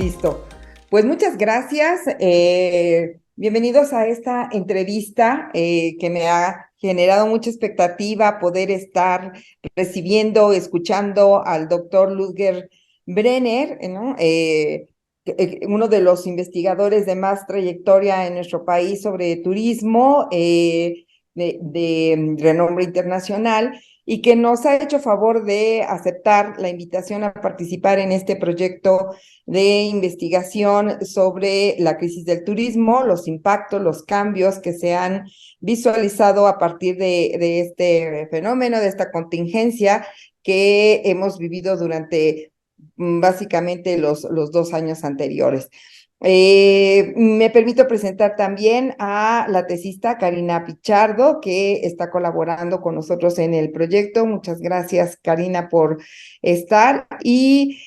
Listo. Pues muchas gracias. Bienvenidos a esta entrevista que me ha generado mucha expectativa poder estar recibiendo, escuchando al doctor Ludger Brenner, ¿no? Uno de los investigadores de más trayectoria en nuestro país sobre turismo, de renombre internacional, y que nos ha hecho favor de aceptar la invitación a participar en este proyecto de investigación sobre la crisis del turismo, los impactos, los cambios que se han visualizado a partir de este fenómeno, de esta contingencia que hemos vivido durante básicamente los 2 años anteriores. Me permito presentar también a la tesista Karina Pichardo, que está colaborando con nosotros en el proyecto. Muchas gracias, Karina, por estar. Y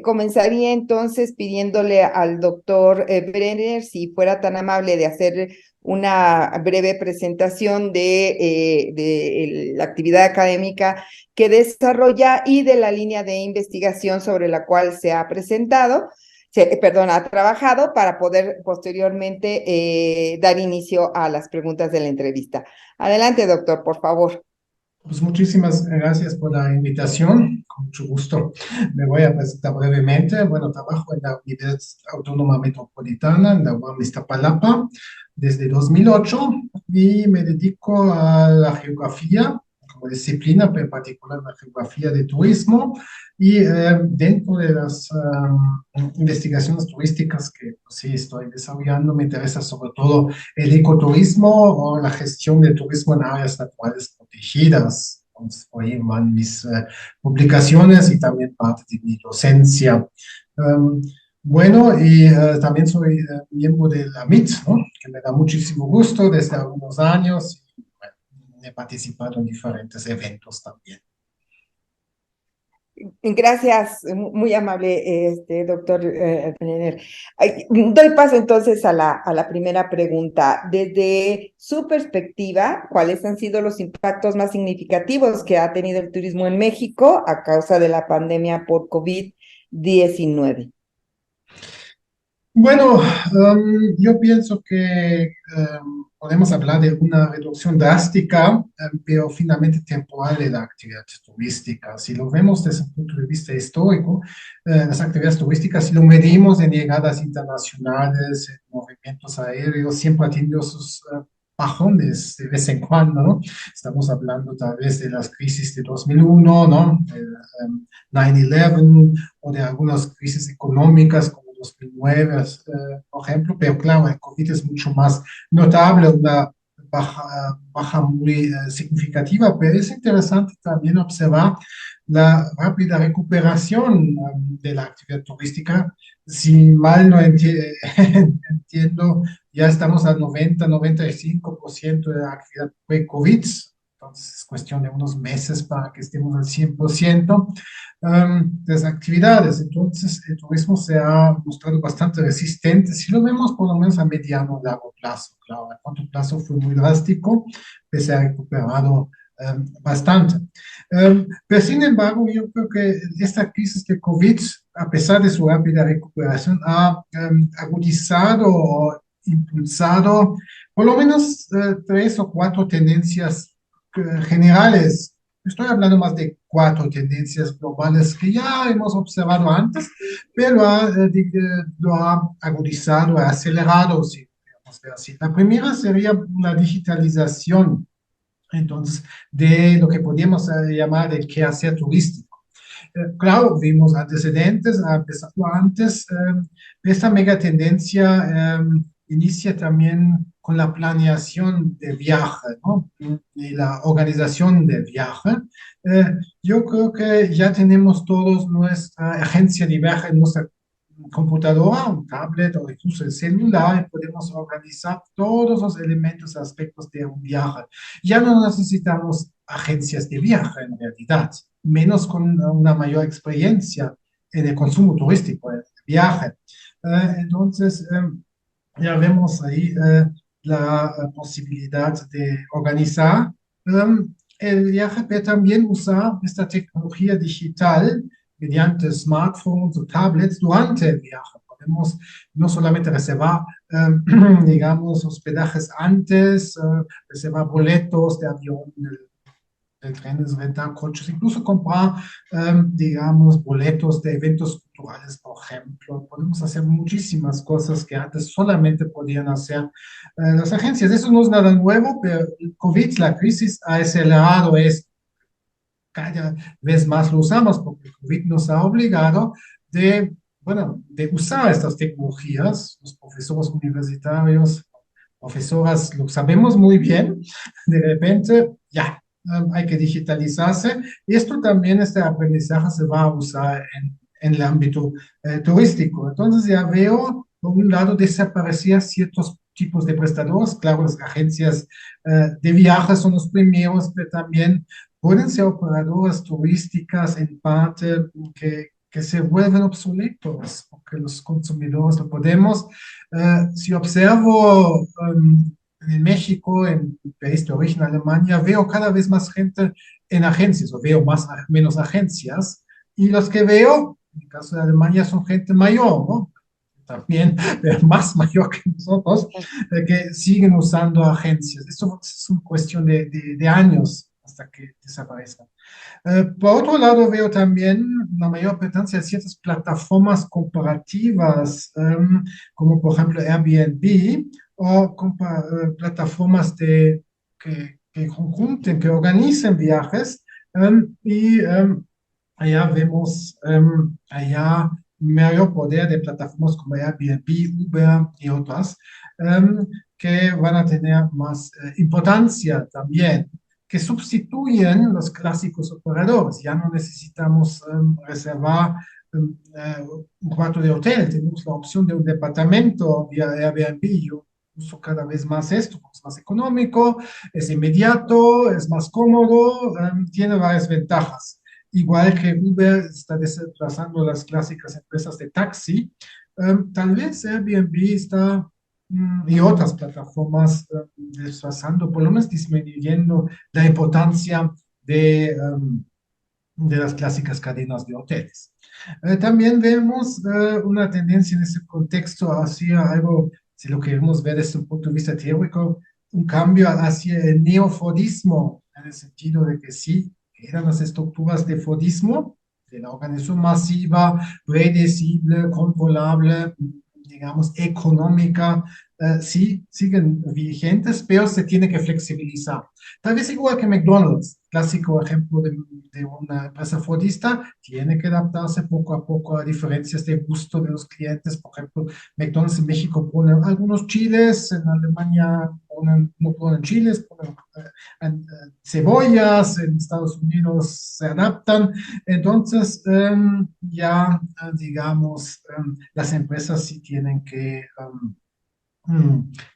comenzaría entonces pidiéndole al doctor Brenner si fuera tan amable de hacer una breve presentación de la actividad académica que desarrolla y de la línea de investigación sobre la cual se ha presentado ha trabajado para poder posteriormente dar inicio a las preguntas de la entrevista. Adelante, doctor, por favor. Pues muchísimas gracias por la invitación, con mucho gusto. Me voy a presentar brevemente. Bueno, trabajo en la Universidad Autónoma Metropolitana, en la UAM Iztapalapa, desde 2008 y me dedico a la geografía como disciplina, pero en particular la geografía de turismo y dentro de las investigaciones turísticas que pues, sí estoy desarrollando, me interesa sobre todo el ecoturismo o la gestión de turismo en áreas naturales protegidas. Entonces, por ahí van mis publicaciones y también parte de mi docencia. Um, bueno, y también soy miembro de la MIT, ¿no? Que me da muchísimo gusto desde algunos años. Y, bueno, he participado en diferentes eventos también. Gracias, muy amable, doctor Brenner. Doy paso entonces a la primera pregunta. Desde su perspectiva, ¿cuáles han sido los impactos más significativos que ha tenido el turismo en México a causa de la pandemia por COVID-19? Bueno, yo pienso que podemos hablar de una reducción drástica, pero finalmente temporal de la actividad turística. Si lo vemos desde el punto de vista histórico, las actividades turísticas, si lo medimos en llegadas internacionales, en movimientos aéreos, siempre ha tenido sus bajones de vez en cuando, ¿no? Estamos hablando tal vez de las crisis de 2001, ¿no? El 9/11 o de algunas crisis económicas como 2009, por ejemplo, pero claro, el COVID es mucho más notable, una baja muy significativa, pero es interesante también observar la rápida recuperación de la actividad turística. Si mal no entiendo, ya estamos al 90-95% de la actividad pre-COVID, entonces es cuestión de unos meses para que estemos al 100% de las actividades. Entonces, el turismo se ha mostrado bastante resistente, si lo vemos por lo menos a mediano o largo plazo. Claro, a corto plazo fue muy drástico, pero se ha recuperado bastante. Pero sin embargo, yo creo que esta crisis de COVID, a pesar de su rápida recuperación, ha agudizado o impulsado por lo menos tres o cuatro tendencias generales. Estoy hablando más de cuatro tendencias globales que ya hemos observado antes, pero lo ha agudizado, ha acelerado, si queremos ver así. La primera sería una digitalización, entonces, de lo que podríamos llamar el quehacer turístico. Claro, vimos antecedentes, ha empezado antes. Esta mega tendencia inicia también con la planeación de viaje, ¿no? Y la organización de viaje. Eh, yo creo que ya tenemos todos nuestra agencia de viaje en nuestra computadora, un tablet o incluso el celular y podemos organizar todos los elementos, aspectos de un viaje. Ya no necesitamos agencias de viaje en realidad, menos con una mayor experiencia en el consumo turístico, en el viaje. Entonces, ya vemos ahí la posibilidad de organizar el viaje, pero también usar esta tecnología digital mediante smartphones o tablets durante el viaje. Podemos no solamente reservar, digamos, hospedajes antes, reservar boletos de avión, de trenes, rentar coches, incluso comprar, digamos, boletos de eventos culturales, por ejemplo. Podemos hacer muchísimas cosas que antes solamente podían hacer las agencias. Eso no es nada nuevo, pero el COVID, la crisis, ha acelerado esto. Cada vez más lo usamos porque el COVID nos ha obligado de, bueno, de usar estas tecnologías. Los profesores universitarios, profesoras, lo sabemos muy bien. De repente, ya, hay que digitalizarse. Y esto también, este aprendizaje se va a usar en el ámbito turístico. Entonces ya veo, por un lado, desaparecer ciertos tipos de prestadores. Claro, las agencias de viajes son los primeros, pero también pueden ser operadoras turísticas en parte que se vuelven obsoletos, porque los consumidores lo podemos. Si observo en México, en el país de origen, Alemania, veo cada vez más gente en agencias, o veo menos agencias, y los que veo, en el caso de Alemania, son gente mayor, ¿no? También más mayor que nosotros, que siguen usando agencias. Esto es una cuestión de años hasta que desaparezcan. Por otro lado, veo también una mayor presencia de ciertas plataformas comparativas, como por ejemplo Airbnb, o plataformas que conjunten, que organicen viajes, y allá vemos allá mayor poder de plataformas como Airbnb, Uber y otras, que van a tener más importancia también, que sustituyen los clásicos operadores. Ya no necesitamos reservar un cuarto de hotel, tenemos la opción de un departamento vía Airbnb. Yo uso cada vez más esto, es más económico, es inmediato, es más cómodo, tiene varias ventajas. Igual que Uber está desplazando las clásicas empresas de taxi, tal vez Airbnb está y otras plataformas desplazando, por lo menos disminuyendo la importancia de las clásicas cadenas de hoteles. También vemos una tendencia en ese contexto hacia algo, si lo queremos ver desde un punto de vista teórico, un cambio hacia el neofordismo, en el sentido de que sí, eran las estructuras de fordismo, de la organización masiva, predecible, controlable, digamos, económica, sí, siguen vigentes, pero se tiene que flexibilizar. Tal vez igual que McDonald's, clásico ejemplo de una empresa fordista, tiene que adaptarse poco a poco a diferencias de gusto de los clientes. Por ejemplo, McDonald's en México pone algunos chiles, en Alemania no ponen chiles, ponen cebollas, en Estados Unidos se adaptan. Entonces, ya, digamos, las empresas sí tienen que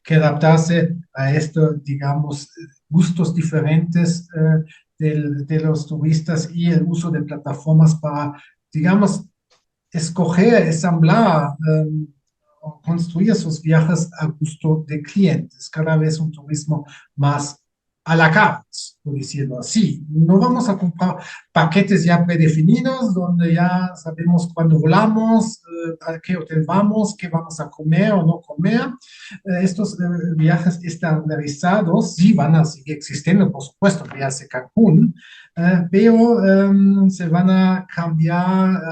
adaptarse a esto, digamos, gustos diferentes de los turistas y el uso de plataformas para, digamos, escoger, ensamblar o construir sus viajes a gusto de clientes. Cada vez un turismo más a la carte, por decirlo así. No vamos a comprar paquetes ya predefinidos, donde ya sabemos cuándo volamos, a qué hotel vamos, qué vamos a comer o no comer. Estos viajes estandarizados sí van a seguir existiendo, por supuesto, ya hace Cancún, pero se van a cambiar,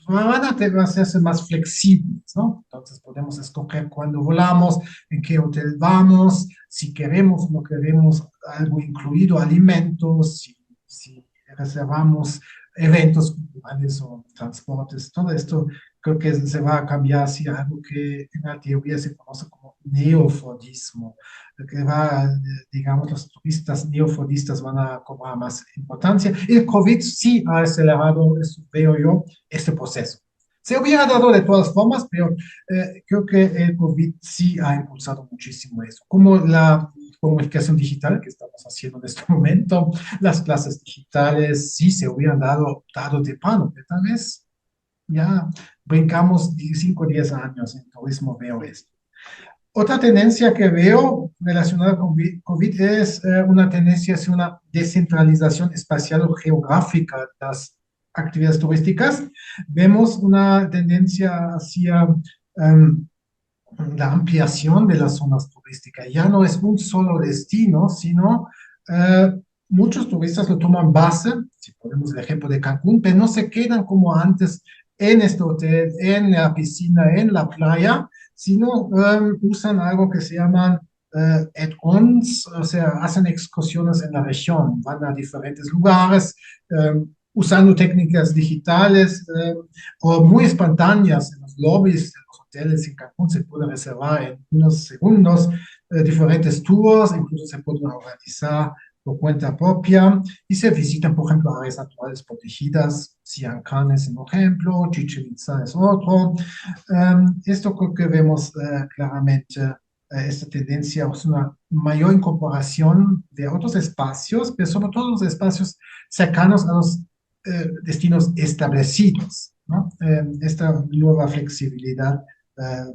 van a hacerse más flexibles, ¿no? Entonces podemos escoger cuándo volamos, en qué hotel vamos, si queremos o no queremos algo incluido, alimentos, si reservamos eventos culturales o transportes, todo esto creo que se va a cambiar hacia algo que en la teoría se conoce como neofordismo, que va, digamos, los turistas neofordistas van a cobrar más importancia. El COVID sí ha acelerado, eso veo yo, este proceso. Se hubiera dado de todas formas, pero creo que el COVID sí ha impulsado muchísimo eso, como la comunicación digital que estamos haciendo en este momento, las clases digitales sí se hubieran dado de plano, pero tal vez ya brincamos 5 o 10 años en turismo, veo esto. Otra tendencia que veo relacionada con COVID es una tendencia hacia una descentralización espacial o geográfica de las actividades turísticas, vemos una tendencia hacia em, la ampliación de las zonas turísticas. Ya no es un solo destino, sino muchos turistas lo toman base, si ponemos el ejemplo de Cancún, pero no se quedan como antes en este hotel, en la piscina, en la playa, sino usan algo que se llaman add-ons, o sea, hacen excursiones en la región, van a diferentes lugares, usando técnicas digitales o muy espontáneas en los lobbies de los hoteles en Cancún. Se puede reservar en unos segundos diferentes tours, incluso se pueden organizar por cuenta propia y se visitan, por ejemplo, áreas naturales protegidas. Siancán es un ejemplo, Chichén Itzá es otro. Esto creo que vemos claramente esta tendencia, es una mayor incorporación de otros espacios, pero sobre todo los espacios cercanos a los destinos establecidos, ¿no? Esta nueva flexibilidad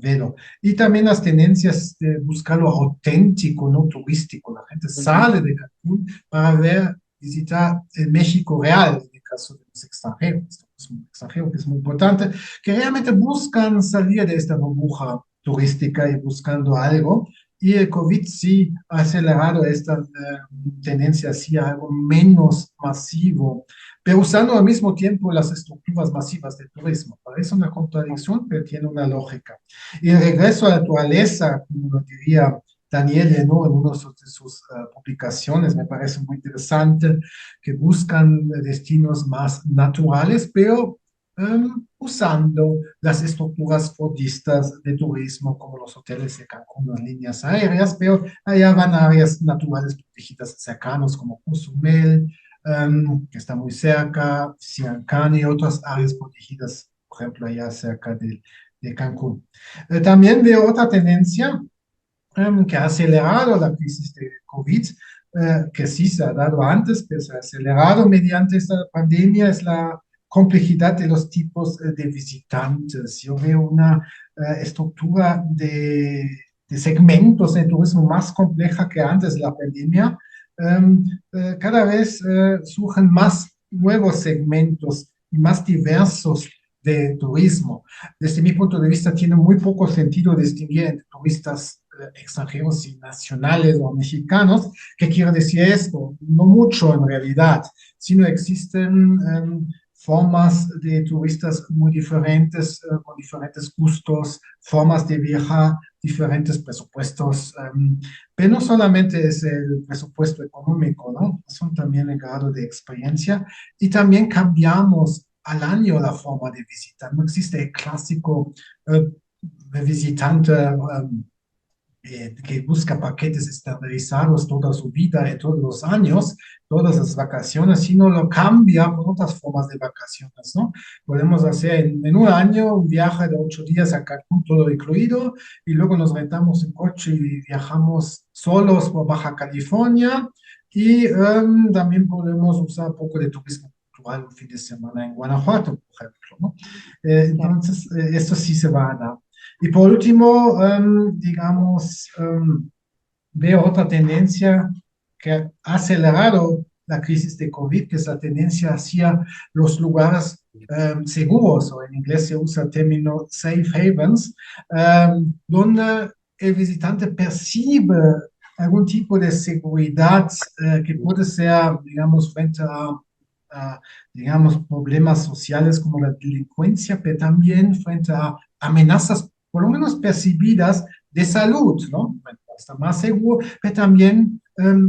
velo. Y también las tendencias de buscar lo auténtico, no turístico. La gente sale de Cancún para ver, visitar el México real, en el caso de los extranjeros. Es un extranjero que es muy importante, que realmente buscan salir de esta burbuja turística y buscando algo. Y el COVID sí ha acelerado esta tendencia hacia algo menos masivo, pero usando al mismo tiempo las estructuras masivas del turismo. Parece una contradicción, pero tiene una lógica. Y el regreso a la naturaleza, como lo diría Daniel, ¿no? En una de sus publicaciones, me parece muy interesante, que buscan destinos más naturales, pero usando las estructuras fordistas de turismo, como los hoteles de Cancún, las líneas aéreas, pero allá van a áreas naturales protegidas cercanos, como Cozumel, que está muy cerca, Siancán y otras áreas protegidas, por ejemplo, allá cerca de Cancún. También veo otra tendencia que ha acelerado la crisis de COVID, que sí se ha dado antes, pero se ha acelerado mediante esta pandemia, es la complejidad de los tipos de visitantes. Yo veo una estructura de segmentos de turismo más compleja que antes de la pandemia. Cada vez surgen más nuevos segmentos y más diversos de turismo. Desde mi punto de vista, tiene muy poco sentido distinguir entre turistas extranjeros y nacionales o mexicanos. ¿Qué quiere decir esto? No mucho en realidad, sino existen formas de turistas muy diferentes, con diferentes gustos, formas de viajar, diferentes presupuestos, pero no solamente es el presupuesto económico, ¿no? Son también el grado de experiencia y también cambiamos al año la forma de visitar. No existe el clásico visitante que busca paquetes estandarizados toda su vida y todos los años, todas las vacaciones, sino lo cambia por otras formas de vacaciones, ¿no? Podemos hacer en un año un viaje de 8 días a Cancún, todo incluido, y luego nos rentamos un coche y viajamos solos por Baja California, y también podemos usar un poco de turismo cultural un fin de semana en Guanajuato, por ejemplo, ¿no? Entonces, esto sí se va a dar. Y por último, digamos, veo otra tendencia que ha acelerado la crisis de COVID, que es la tendencia hacia los lugares seguros, o en inglés se usa el término safe havens, donde el visitante percibe algún tipo de seguridad que puede ser, digamos, frente a, digamos, problemas sociales como la delincuencia, pero también frente a amenazas por lo menos percibidas de salud, ¿no? Bueno, está más seguro, pero también,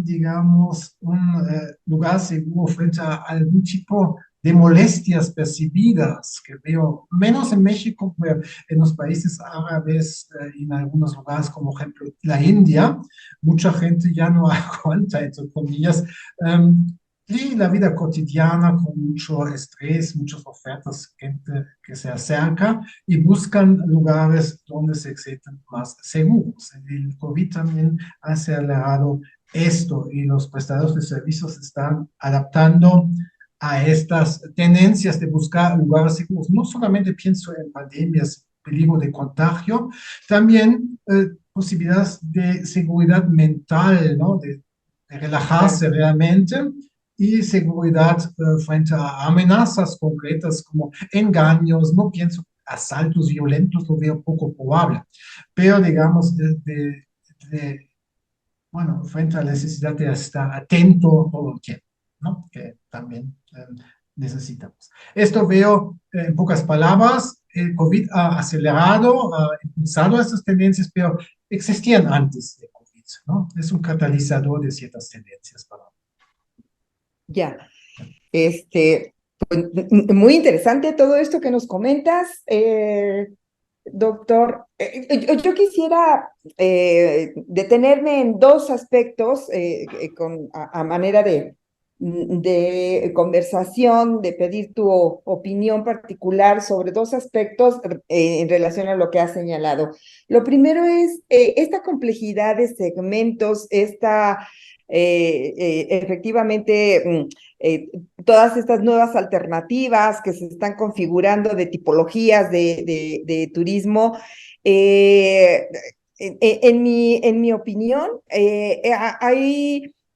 digamos, un lugar seguro frente a algún tipo de molestias percibidas, que veo menos en México, pero en los países árabes, en algunos lugares, como ejemplo la India, mucha gente ya no aguanta, entre comillas, y la vida cotidiana con mucho estrés, muchas ofertas, gente que se acerca y buscan lugares donde se sienten más seguros. El COVID también ha acelerado esto y los prestadores de servicios están adaptando a estas tendencias de buscar lugares seguros. No solamente pienso en pandemias, peligro de contagio, también posibilidades de seguridad mental, ¿no? De relajarse realmente y seguridad frente a amenazas concretas como engaños. No pienso asaltos violentos, lo veo poco probable, pero digamos, bueno, frente a la necesidad de estar atento todo el tiempo, ¿no? Que también necesitamos. Esto veo, en pocas palabras, el COVID ha acelerado, ha impulsado estas tendencias, pero existían antes de COVID, ¿no? Es un catalizador de ciertas tendencias para. Ya, pues, muy interesante todo esto que nos comentas, doctor. Yo quisiera detenerme en dos aspectos a manera de conversación, de pedir tu opinión particular sobre dos aspectos en relación a lo que has señalado. Lo primero es esta complejidad de segmentos, efectivamente, todas estas nuevas alternativas que se están configurando de tipologías de turismo. Eh, en mi opinión,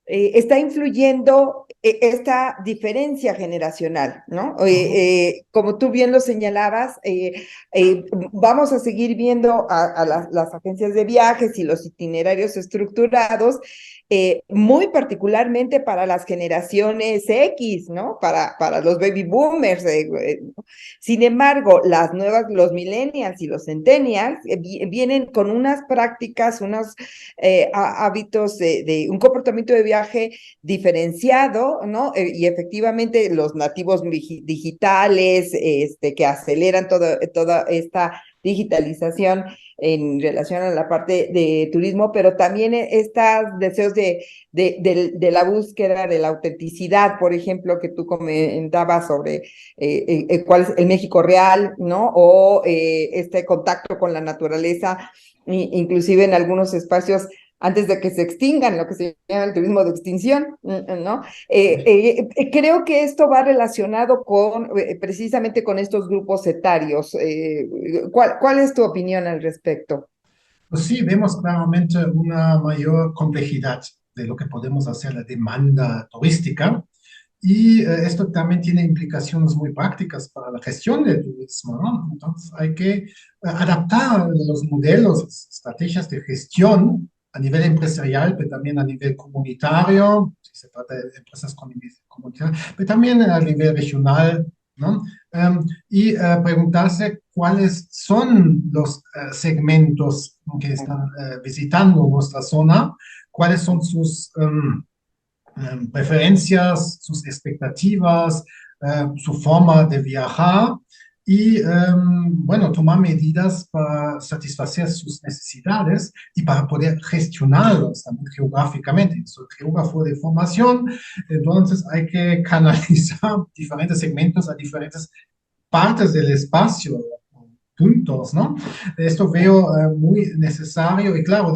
está influyendo esta diferencia generacional, ¿no? Como tú bien lo señalabas, vamos a seguir viendo a las agencias de viajes y los itinerarios estructurados, muy particularmente para las generaciones X, ¿no? Para los baby boomers. Sin embargo, los millennials y los centennials vienen con unas prácticas, unos hábitos un comportamiento de viaje diferenciado, ¿no? Y efectivamente los nativos digitales, que aceleran toda esta digitalización en relación a la parte de turismo, pero también estos deseos de la búsqueda de la autenticidad, por ejemplo, que tú comentabas sobre cuál es el México real, ¿no? O este contacto con la naturaleza, inclusive en algunos espacios antes de que se extingan, lo que se llama el turismo de extinción, ¿no? Creo que esto va relacionado precisamente con estos grupos etarios. ¿Cuál es tu opinión al respecto? Pues sí, vemos claramente una mayor complejidad de lo que podemos hacer la demanda turística y esto también tiene implicaciones muy prácticas para la gestión del turismo, ¿no? Entonces hay que adaptar los modelos, estrategias de gestión a nivel empresarial, pero también a nivel comunitario, si se trata de empresas comunitarias, pero también a nivel regional, ¿no? Y preguntarse cuáles son los segmentos que están visitando nuestra zona, cuáles son sus preferencias, sus expectativas, su forma de viajar y, bueno, tomar medidas para satisfacer sus necesidades y para poder gestionarlos también geográficamente. Soy geógrafo de formación, entonces hay que canalizar diferentes segmentos a diferentes partes del espacio, puntos, ¿no? Esto veo muy necesario y claro,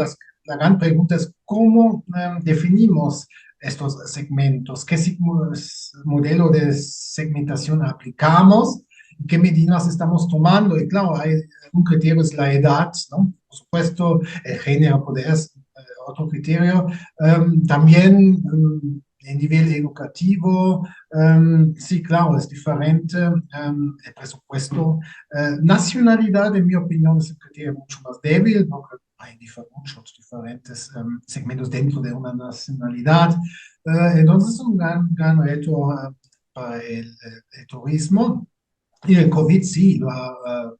la gran pregunta es cómo definimos estos segmentos, qué modelo de segmentación aplicamos, qué medidas estamos tomando. Y claro, un criterio es la edad, ¿no? Por supuesto, el género puede ser otro criterio. También el nivel educativo, sí, claro, es diferente. El presupuesto, nacionalidad, en mi opinión, es un criterio mucho más débil, porque hay muchos diferentes segmentos dentro de una nacionalidad. Entonces es un gran reto para el turismo. Y el COVID sí lo ha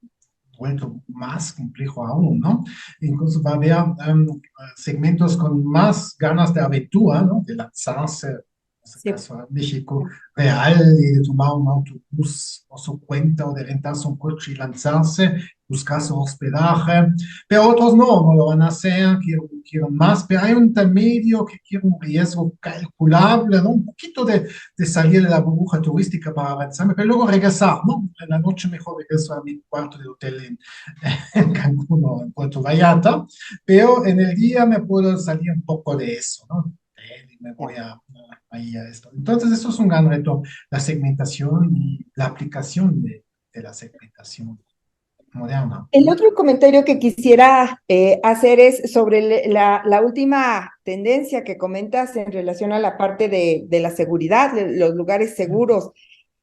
vuelto más complejo aún, ¿no? Incluso va a haber segmentos con más ganas de aventura, ¿no? De lanzarse, en este Sí. caso a México real, y de tomar un autobús por su cuenta o de rentarse un coche y lanzarse, buscar su hospedaje, pero otros no lo van a hacer, quieren más, pero hay un intermedio que quiere un riesgo calculable, ¿no? Un poquito de salir de la burbuja turística para avanzar, pero luego regresar, ¿no? En la noche mejor regreso a mi cuarto de hotel en Cancún o en Puerto Vallarta, pero en el día me puedo salir un poco de eso, ¿no? Y me voy ahí a esto. Entonces, eso es un gran reto, la segmentación y la aplicación de la segmentación. moderna. El otro comentario que quisiera hacer es sobre la última tendencia que comentas en relación a la parte de la seguridad, los lugares seguros.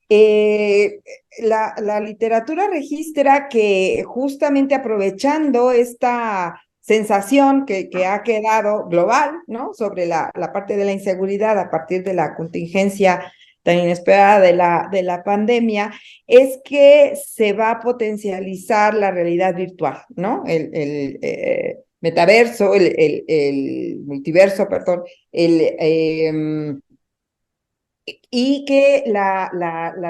Eh, la literatura registra que justamente aprovechando esta sensación que ha quedado global, ¿no? Sobre la parte de la inseguridad a partir de la contingencia tan inesperada de la pandemia, es que se va a potencializar la realidad virtual, ¿no? Metaverso, el multiverso, perdón, y que la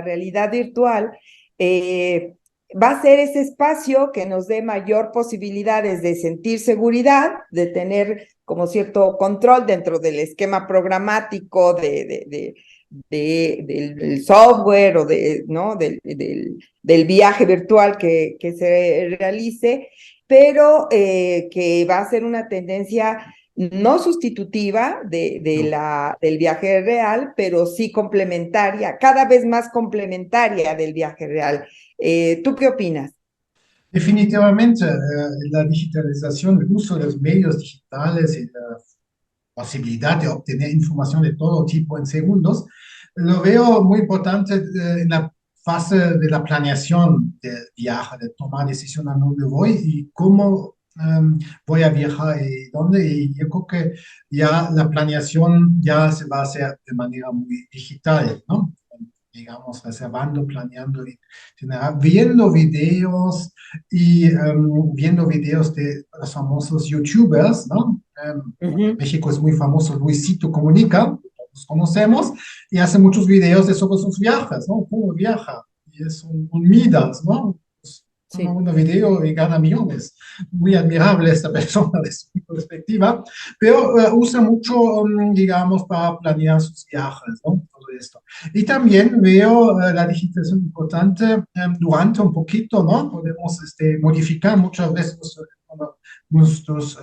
realidad virtual va a ser ese espacio que nos dé mayor posibilidades de sentir seguridad, de tener como cierto control dentro del esquema programático del software o ¿no? del viaje virtual que se realice, pero que va a ser una tendencia no sustitutiva No. del viaje real, pero sí complementaria, cada vez más complementaria del viaje real. ¿Tú qué opinas? Definitivamente, la digitalización, el uso de los medios digitales y la posibilidad de obtener información de todo tipo en segundos, lo veo muy importante en la fase de la planeación del viaje, de tomar decisión a dónde voy y cómo voy a viajar y dónde. Y yo creo que ya la planeación ya se va a hacer de manera muy digital, ¿no? Digamos, reservando, planeando, viendo videos y viendo videos de los famosos YouTubers, ¿no? En Ujú. México es muy famoso Luisito Comunica, los conocemos, y hace muchos videos de sobre sus viajes, ¿no? Cómo viaja, y es un Midas, ¿no? Toma Sí. un video y gana millones. Muy admirable esta persona desde mi perspectiva, pero usa mucho, digamos, para planear sus viajes, ¿no? Todo esto. Y también veo la digitalización importante durante un poquito, ¿no? Podemos modificar muchas veces nuestros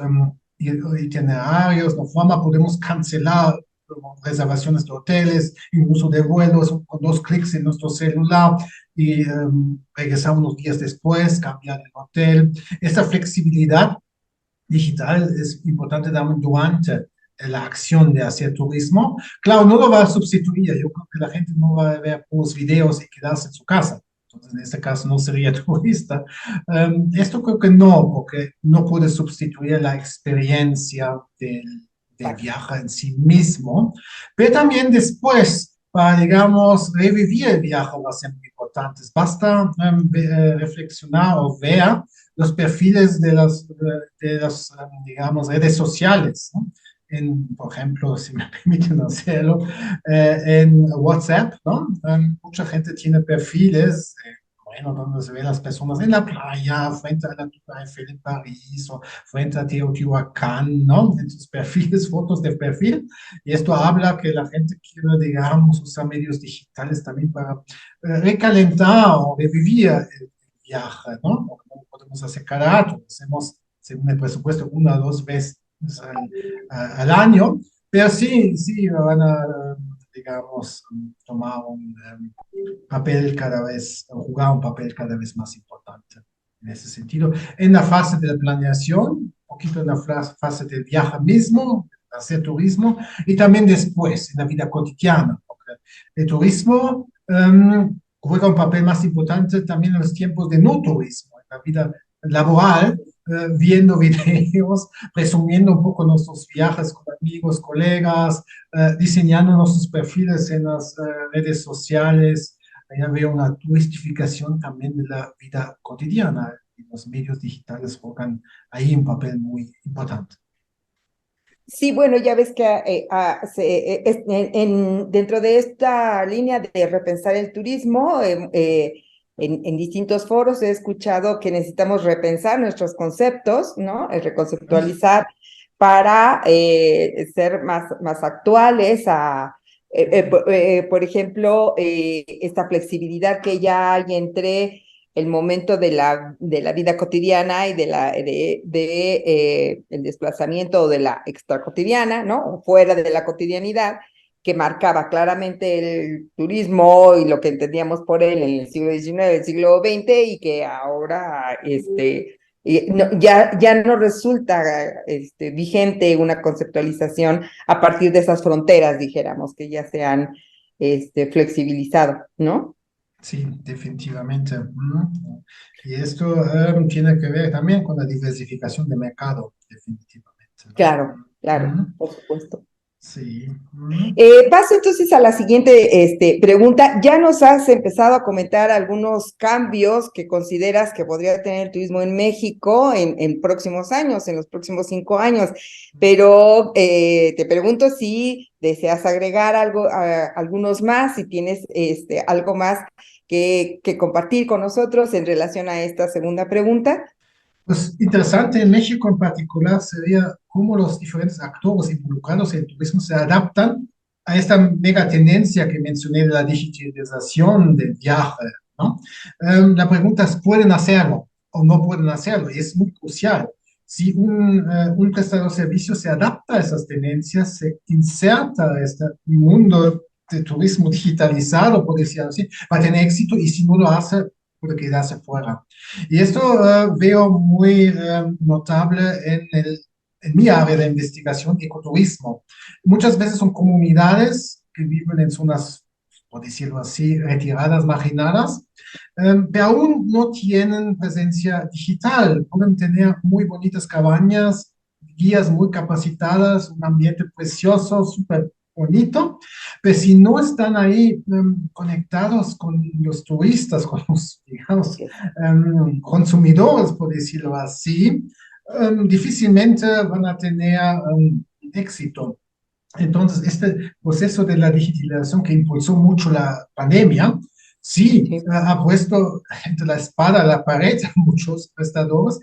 itinerarios, la forma, podemos cancelar reservaciones de hoteles, incluso de vuelos, con dos clics en nuestro celular y regresar unos días después, cambiar el hotel. Esta flexibilidad digital es importante también durante la acción de hacer turismo. Claro, no lo va a sustituir. Yo creo que la gente no va a ver puros videos y quedarse en su casa. Entonces, en este caso no sería turista. Esto creo que no, porque no puede sustituir la experiencia del Exacto. viaje en sí mismo. Pero también después, para, digamos, revivir el viaje va a ser muy importante. Basta reflexionar o ver los perfiles de las, digamos, redes sociales, ¿no? Por ejemplo, si me permiten hacerlo, en WhatsApp, ¿no? Mucha gente tiene perfiles, bueno, donde se ven las personas en la playa, frente a la Torre Eiffel en París o frente a Teotihuacán, ¿no? En sus perfiles, fotos de perfil. Y esto habla que la gente quiere, digamos, usar medios digitales también para recalentar o revivir el viaje, ¿no? Podemos hacer cada rato, hacemos según el presupuesto una o dos veces al año, pero sí, sí van a, digamos, tomar un papel cada vez, jugar un papel cada vez más importante en ese sentido. En la fase de la planeación, un poquito en la fase del viaje mismo, hacer turismo, y también después, en la vida cotidiana, porque el turismo juega un papel más importante también en los tiempos de no turismo, en la vida laboral, viendo videos, presumiendo un poco nuestros viajes con amigos, colegas, diseñando nuestros perfiles en las redes sociales. Allá veo una turistificación también de la vida cotidiana y los medios digitales juegan ahí un papel muy importante. Sí, bueno, ya ves que dentro de esta línea de repensar el turismo, en distintos foros he escuchado que necesitamos repensar nuestros conceptos, ¿no? Reconceptualizar para ser más actuales por ejemplo, esta flexibilidad que ya hay entre el momento de la vida cotidiana y el desplazamiento o de la extracotidiana, ¿no? O fuera de la cotidianidad, que marcaba claramente el turismo y lo que entendíamos por él en el siglo XIX, el siglo XX, y que ahora ya no resulta vigente una conceptualización a partir de esas fronteras, dijéramos, que ya se han flexibilizado, ¿no? Sí, definitivamente. Y esto tiene que ver también con la diversificación de mercado, definitivamente, ¿no? Claro, claro, Mm, por supuesto. sí. Paso entonces a la siguiente pregunta. Ya nos has empezado a comentar algunos cambios que consideras que podría tener el turismo en México en próximos años, en los próximos 5 años, pero te pregunto si deseas agregar algunos más, si tienes algo más que compartir con nosotros en relación a esta segunda pregunta. Pues interesante en México en particular sería cómo los diferentes actores involucrados en el turismo se adaptan a esta mega tendencia que mencioné de la digitalización del viaje, ¿no? La pregunta es, ¿pueden hacerlo o no pueden hacerlo? Y es muy crucial. Si un prestador de servicios se adapta a esas tendencias, se inserta a este mundo de turismo digitalizado, por decirlo así, va a tener éxito y si no lo hace, puede quedarse fuera. Y esto veo muy notable en mi área de investigación, ecoturismo. Muchas veces son comunidades que viven en zonas, por decirlo así, retiradas, marginadas, pero aún no tienen presencia digital. Pueden tener muy bonitas cabañas, guías muy capacitadas, un ambiente precioso, súper bonito, pero si no están ahí conectados con los turistas, con los, digamos, consumidores, por decirlo así, difícilmente van a tener éxito. Entonces, este proceso de la digitalización que impulsó mucho la pandemia, sí, Sí. ha puesto entre la espada y la pared a muchos prestadores,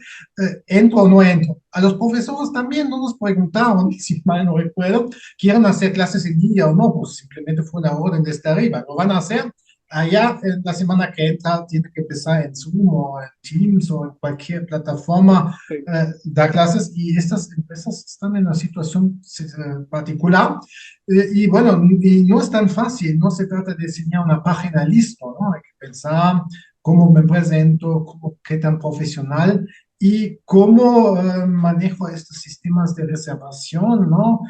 entro o no entro. A los profesores también no nos preguntaban, si mal no recuerdo, quieren hacer clases en línea o no, pues simplemente fue una orden desde arriba, lo van a hacer. Allá, la semana que entra, tiene que empezar en Zoom o en Teams o en cualquier plataforma Sí. da clases y estas empresas están en una situación particular y bueno, y no es tan fácil, no se trata de diseñar una página listo, ¿no? Hay que pensar cómo me presento, cómo, qué tan profesional y cómo manejo estos sistemas de reservación, ¿no?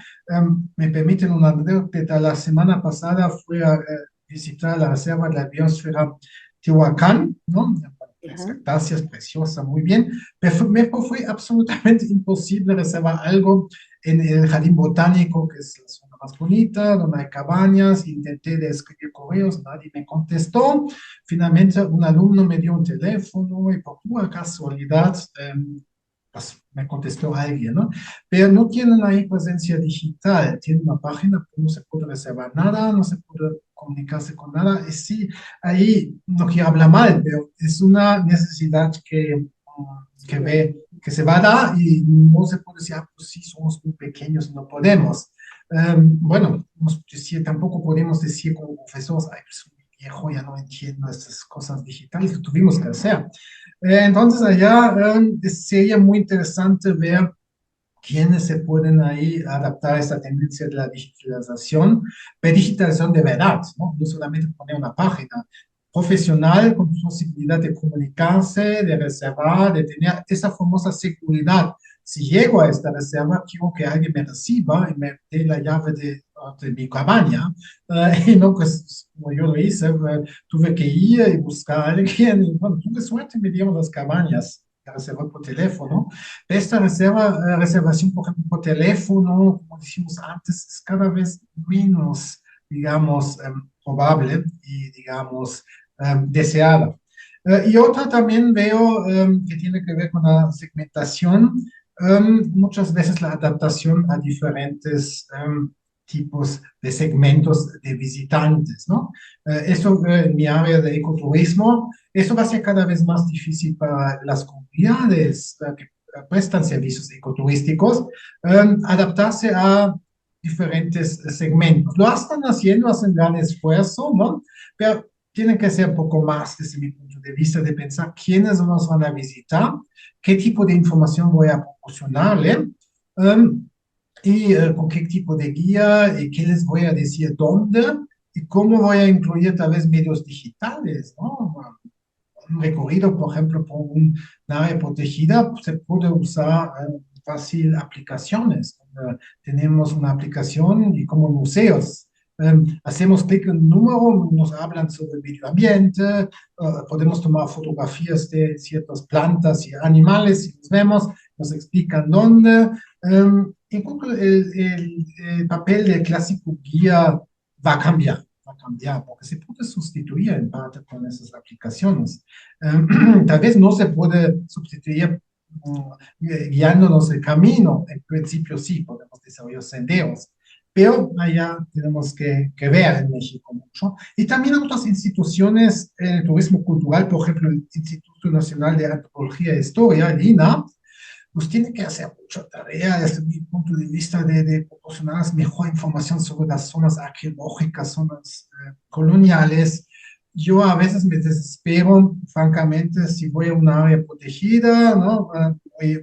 Me permiten una anécdota, la semana pasada fui a visitar la reserva de la biosfera Tehuacán, ¿no? Las Ajá. cactáceas, preciosa, muy bien. Me fue absolutamente imposible reservar algo en el jardín botánico, que es la zona más bonita, donde hay cabañas. Intenté de escribir correos, nadie me contestó. Finalmente, un alumno me dio un teléfono y por pura casualidad, pues, me contestó alguien, ¿no? Pero no tienen ahí presencia digital, tienen una página, pero no se puede reservar nada, no se puede comunicarse con nada. Y sí, ahí no quiero hablar mal, pero es una necesidad que se va a dar y no se puede decir, ah, pues sí, somos muy pequeños y no podemos. Bueno, tampoco podemos decir como profesores, ay, pues soy muy viejo, ya no entiendo estas cosas digitales que tuvimos que hacer. Entonces, allá sería muy interesante ver quiénes se pueden ahí adaptar a esta tendencia de la digitalización, pero digitalización de verdad, ¿no? No solamente poner una página profesional con posibilidad de comunicarse, de reservar, de tener esa famosa seguridad. Si llego a esta reserva, quiero que alguien me reciba y me dé la llave de mi cabaña. Y no, pues como yo lo hice, tuve que ir y buscar a alguien. Y bueno, tuve suerte, me dieron las cabañas que reservé por teléfono. Esta reservación, por ejemplo, por teléfono, como dijimos antes, es cada vez menos, digamos, probable y, digamos, deseada. Y otra también veo que tiene que ver con la segmentación, muchas veces la adaptación a diferentes tipos de segmentos de visitantes, ¿no? Esto en mi área de ecoturismo, eso va a ser cada vez más difícil para las comunidades que prestan servicios ecoturísticos, adaptarse a diferentes segmentos. Lo están haciendo, hacen gran esfuerzo, ¿no? Pero tienen que ser un poco más desde mi punto de vista de pensar quiénes nos van a visitar, qué tipo de información voy a proporcionarle. Um, y con qué tipo de guía y qué les voy a decir dónde y cómo voy a incluir tal vez medios digitales, ¿no? Un recorrido, por ejemplo, por un área protegida, se puede usar fácil aplicaciones. Tenemos una aplicación y como museos. Hacemos clic en un número, nos hablan sobre medio ambiente, podemos tomar fotografías de ciertas plantas y animales y los vemos, nos explican dónde. Incluso el papel del clásico guía va a cambiar, porque se puede sustituir en parte con esas aplicaciones. Tal vez no se puede sustituir guiándonos el camino, en principio sí, podemos desarrollar senderos, pero allá tenemos que ver en México mucho. Y también otras instituciones en el turismo cultural, por ejemplo, el Instituto Nacional de Antropología e Historia, el INAH, pues tiene que hacer mucha tarea desde mi punto de vista de proporcionar mejor información sobre las zonas arqueológicas, zonas coloniales. Yo a veces me desespero, francamente, si voy a una área protegida, ¿no?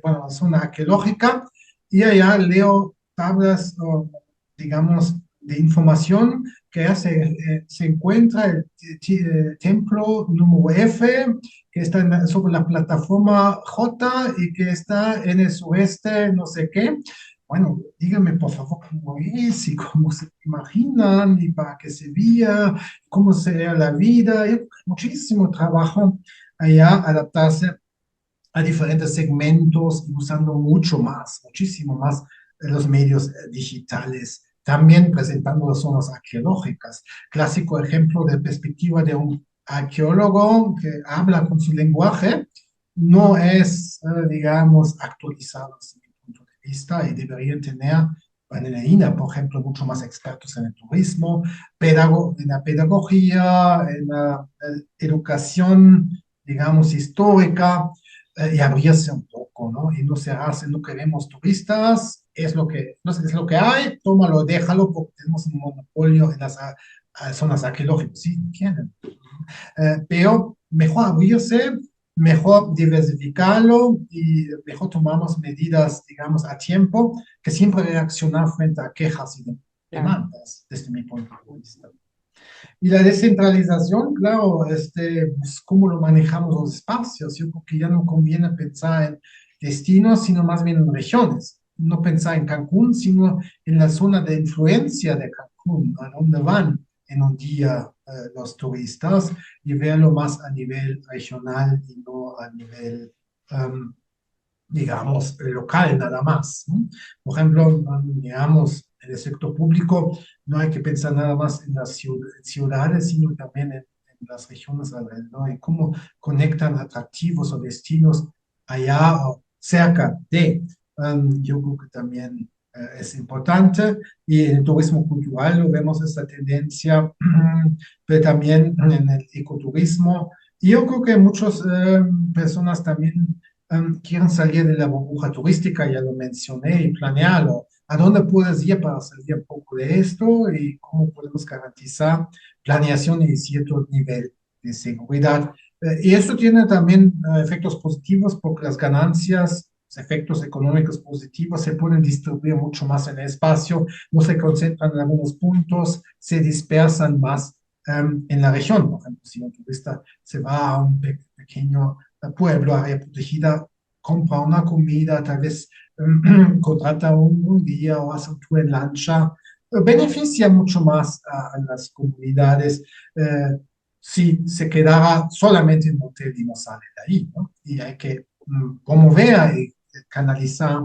Bueno, a zona arqueológica, y allá leo tablas, o, digamos, de información que ya se encuentra el templo número F, que está sobre la plataforma J y que está en el sureste, no sé qué. Bueno, díganme por favor cómo es y cómo se imaginan y para qué se veía, cómo sería la vida. Hay muchísimo trabajo allá adaptarse a diferentes segmentos y usando mucho más, muchísimo más los medios digitales. También presentando las zonas arqueológicas. Clásico ejemplo de perspectiva de un arqueólogo que habla con su lenguaje, no es, digamos, actualizado desde mi punto de vista y deberían tener en la INA, por ejemplo, mucho más expertos en el turismo, en la pedagogía, en la educación, digamos, histórica, y abrirse un poco, ¿no? Y no cerrarse, no queremos turistas, es lo que, no sé, es lo que hay, tómalo, déjalo, porque tenemos un monopolio en las zonas arqueológicas, sí, tienen. Pero mejor abrirse, mejor diversificarlo y mejor tomamos medidas, digamos, a tiempo, que siempre reaccionar frente a quejas y Claro. demandas, desde mi punto de vista. Y la descentralización, claro, pues, cómo lo manejamos los espacios. Yo creo que ya no conviene pensar en destinos, sino más bien en regiones. No pensar en Cancún, sino en la zona de influencia de Cancún, a dónde van en un día los turistas y verlo más a nivel regional y no a nivel um, digamos, local nada más, ¿no? Por ejemplo, digamos, en el sector público no hay que pensar nada más en las ciudades, sino también en las regiones alrededor, y cómo conectan atractivos o destinos allá o cerca de. Yo creo que también es importante, y en el turismo cultural lo vemos esta tendencia, pero también en el ecoturismo. Y yo creo que muchas personas también quieren salir de la burbuja turística, ya lo mencioné, y planearlo. ¿A dónde puedes ir para salir un poco de esto y cómo podemos garantizar planeación y cierto nivel de seguridad? Y esto tiene también efectos positivos porque las ganancias, los efectos económicos positivos se pueden distribuir mucho más en el espacio, no se concentran en algunos puntos, se dispersan más en la región. Por ejemplo, si un turista se va a un pequeño pueblo, área protegida, compra una comida, tal vez contrata un guía o hace un tour en lancha, beneficia mucho más a las comunidades si se quedara solamente en un hotel y no sale de ahí, ¿no? Y hay que promover y canalizar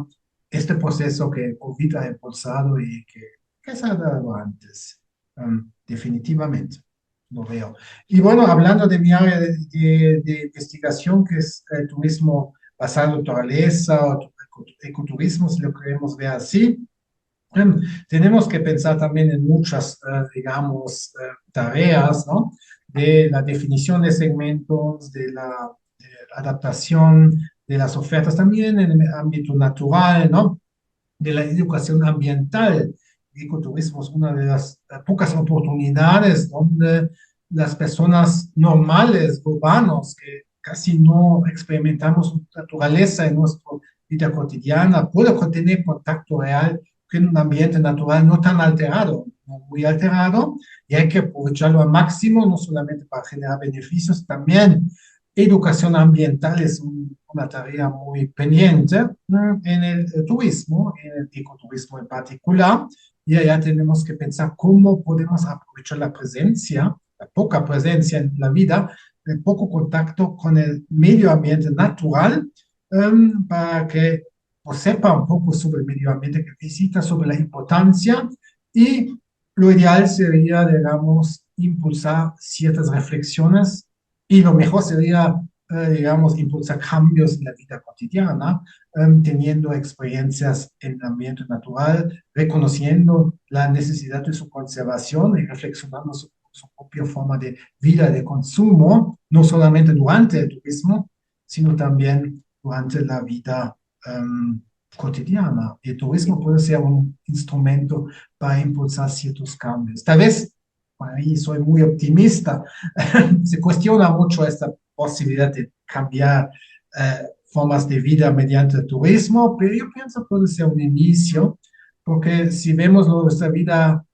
este proceso que COVID ha impulsado y que se ha dado antes, definitivamente. Lo veo. Y bueno, hablando de mi área de investigación, que es el turismo basado en naturaleza o ecoturismo, si lo queremos ver así, tenemos que pensar también en muchas, digamos, tareas, ¿no? De la definición de segmentos, de adaptación de las ofertas, también en el ámbito natural, ¿no? De la educación ambiental. El ecoturismo es una de las pocas oportunidades donde las personas normales, urbanos, que casi no experimentamos naturaleza en nuestra vida cotidiana, pueden tener contacto real en un ambiente natural no tan alterado, no muy alterado, y hay que aprovecharlo al máximo, no solamente para generar beneficios, también educación ambiental es una tarea muy pendiente en el turismo, en el ecoturismo en particular, y allá tenemos que pensar cómo podemos aprovechar la presencia, la poca presencia en la vida, el poco contacto con el medio ambiente natural, para que pues, sepa un poco sobre el medio ambiente que visita, sobre la importancia, y lo ideal sería, digamos, impulsar ciertas reflexiones y lo mejor sería, digamos, impulsar cambios en la vida cotidiana, teniendo experiencias en el ambiente natural, reconociendo la necesidad de su conservación y reflexionando sobre su propia forma de vida, de consumo, no solamente durante el turismo, sino también durante la vida cotidiana. El turismo puede ser un instrumento para impulsar ciertos cambios. Tal vez, por ahí soy muy optimista, se cuestiona mucho esta posibilidad de cambiar formas de vida mediante el turismo, pero yo pienso que puede ser un inicio, porque si vemos nuestra vida,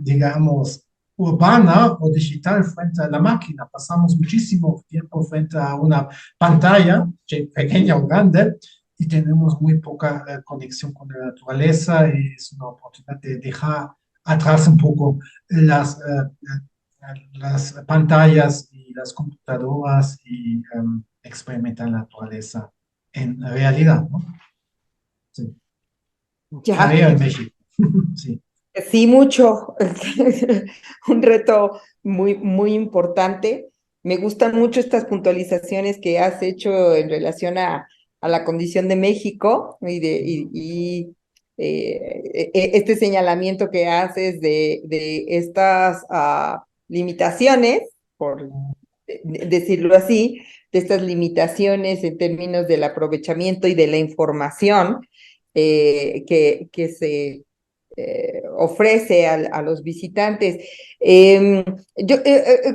digamos, urbana o digital frente a la máquina, pasamos muchísimo tiempo frente a una pantalla, pequeña o grande, y tenemos muy poca conexión con la naturaleza y es una oportunidad de dejar atrás un poco las pantallas y las computadoras y experimentar la naturaleza en realidad, ¿no? Sí. Ya, Tarea en México. Sí. sí, mucho. Un reto muy, muy importante. Me gustan mucho estas puntualizaciones que has hecho en relación a la condición de México este señalamiento que haces de estas limitaciones, por decirlo así, de estas limitaciones en términos del aprovechamiento y de la información que se ofrece a los visitantes. Yo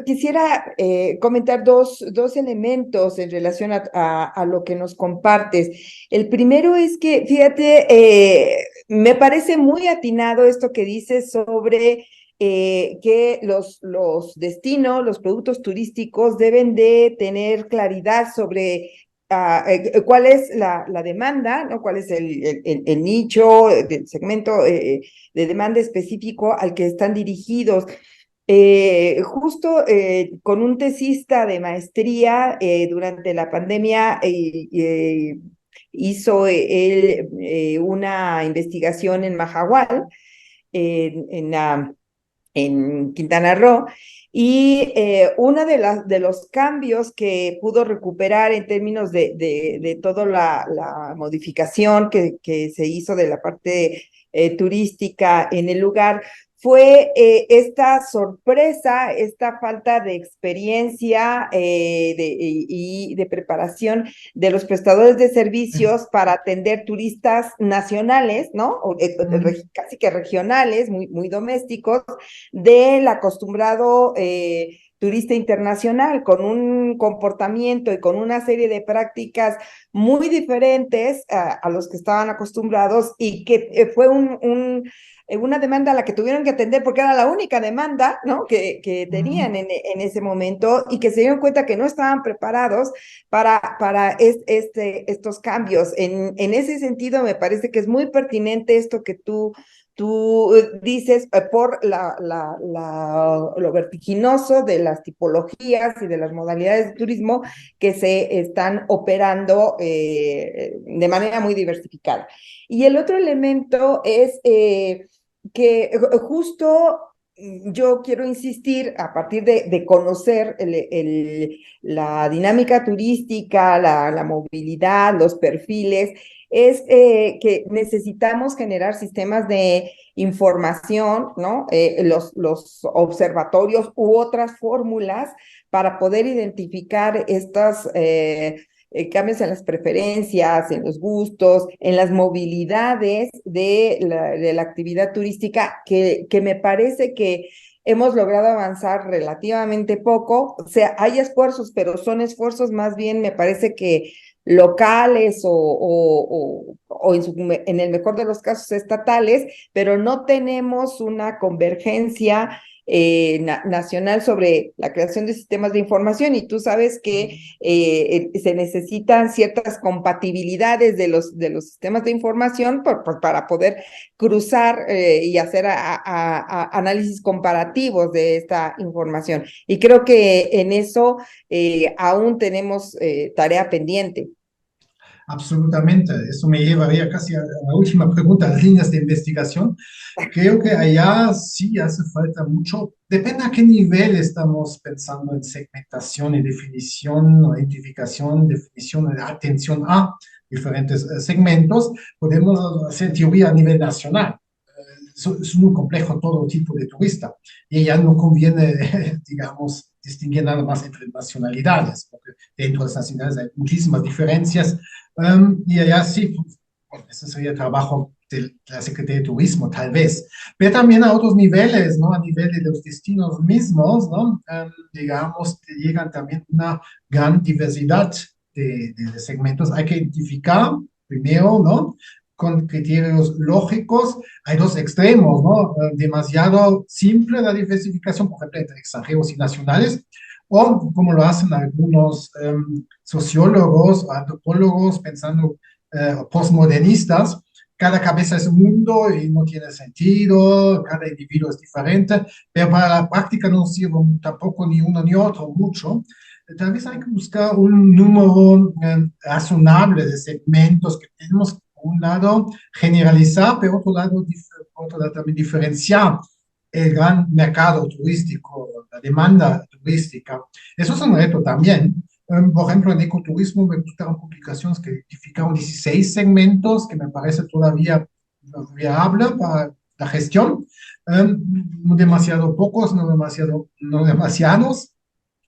quisiera comentar dos elementos en relación a lo que nos compartes. El primero es que, fíjate, me parece muy atinado esto que dices sobre que los destinos, los productos turísticos deben de tener claridad sobre cuál es la demanda, ¿no? Cuál es el nicho del segmento de demanda específico al que están dirigidos. Justo con un tesista de maestría durante la pandemia hizo él una investigación en Mahahual, en Quintana Roo, y uno de los cambios que pudo recuperar en términos de toda la modificación que se hizo de la parte turística en el lugar fue esta sorpresa, esta falta de experiencia y de preparación de los prestadores de servicios para atender turistas nacionales, ¿no? Casi que regionales, muy, muy domésticos, del acostumbrado turista internacional, con un comportamiento y con una serie de prácticas muy diferentes a los que estaban acostumbrados, y que fue una demanda a la que tuvieron que atender porque era la única demanda, ¿no? que tenían en ese momento, y que se dieron cuenta que no estaban preparados para estos cambios. En ese sentido, me parece que es muy pertinente esto que tú dices por lo vertiginoso de las tipologías y de las modalidades de turismo que se están operando de manera muy diversificada. Y el otro elemento es que justo yo quiero insistir, a partir de conocer la dinámica turística, la movilidad, los perfiles, es que necesitamos generar sistemas de información, ¿no? Los observatorios u otras fórmulas para poder identificar estas cambios en las preferencias, en los gustos, en las movilidades de la actividad turística, que me parece que hemos logrado avanzar relativamente poco. O sea, hay esfuerzos, pero son esfuerzos más bien, me parece que locales o en el mejor de los casos estatales, pero no tenemos una convergencia nacional sobre la creación de sistemas de información, y tú sabes que se necesitan ciertas compatibilidades de los sistemas de información para poder cruzar y hacer análisis comparativos de esta información. Y creo que en eso aún tenemos tarea pendiente. Absolutamente. Eso me llevaría casi a la última pregunta, las líneas de investigación. Creo que allá sí hace falta mucho. Depende a qué nivel estamos pensando en segmentación y definición, o identificación, definición de atención a diferentes segmentos. Podemos hacer teoría a nivel nacional. Es muy complejo todo tipo de turista y ya no conviene, digamos, distinguir nada más entre nacionalidades, porque dentro de las nacionalidades hay muchísimas diferencias. Y allá sí, bueno, ese sería el trabajo de la Secretaría de Turismo, tal vez. Pero también a otros niveles, ¿no? A nivel de los destinos mismos, ¿no? Digamos, que llegan también una gran diversidad de segmentos. Hay que identificar primero, ¿no? Con criterios lógicos. Hay dos extremos, ¿no? Demasiado simple la diversificación, por ejemplo, entre extranjeros y nacionales, o como lo hacen algunos sociólogos o antropólogos pensando postmodernistas, cada cabeza es un mundo y no tiene sentido, cada individuo es diferente, pero para la práctica no sirve tampoco ni uno ni otro mucho. Tal vez hay que buscar un número razonable de segmentos que tenemos, por un lado, generalizar, pero por otro lado también diferenciar el gran mercado turístico, la demanda turística. Eso es un reto también. Por ejemplo, en ecoturismo me gustaron publicaciones que identificaron 16 segmentos, que me parece todavía viable para la gestión. No demasiado pocos, no demasiados,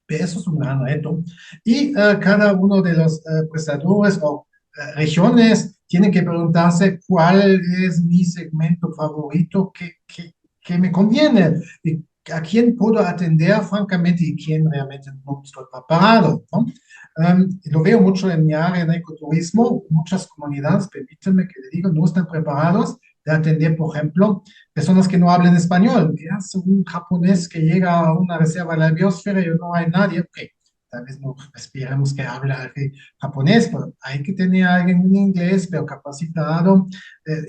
pero eso es un gran reto. Y cada uno de los prestadores o regiones tiene que preguntarse cuál es mi segmento favorito que me conviene. Y a quién puedo atender, francamente, y quién realmente no estoy preparado, ¿no? Lo veo mucho en mi área de ecoturismo. Muchas comunidades, permítanme que le diga, no están preparados de atender, por ejemplo, personas que no hablan español. ¿Qué hace un japonés que llega a una reserva de la biosfera y no hay nadie? Ok, tal vez no esperemos que hable japonés, pero hay que tener a alguien en inglés, pero capacitado.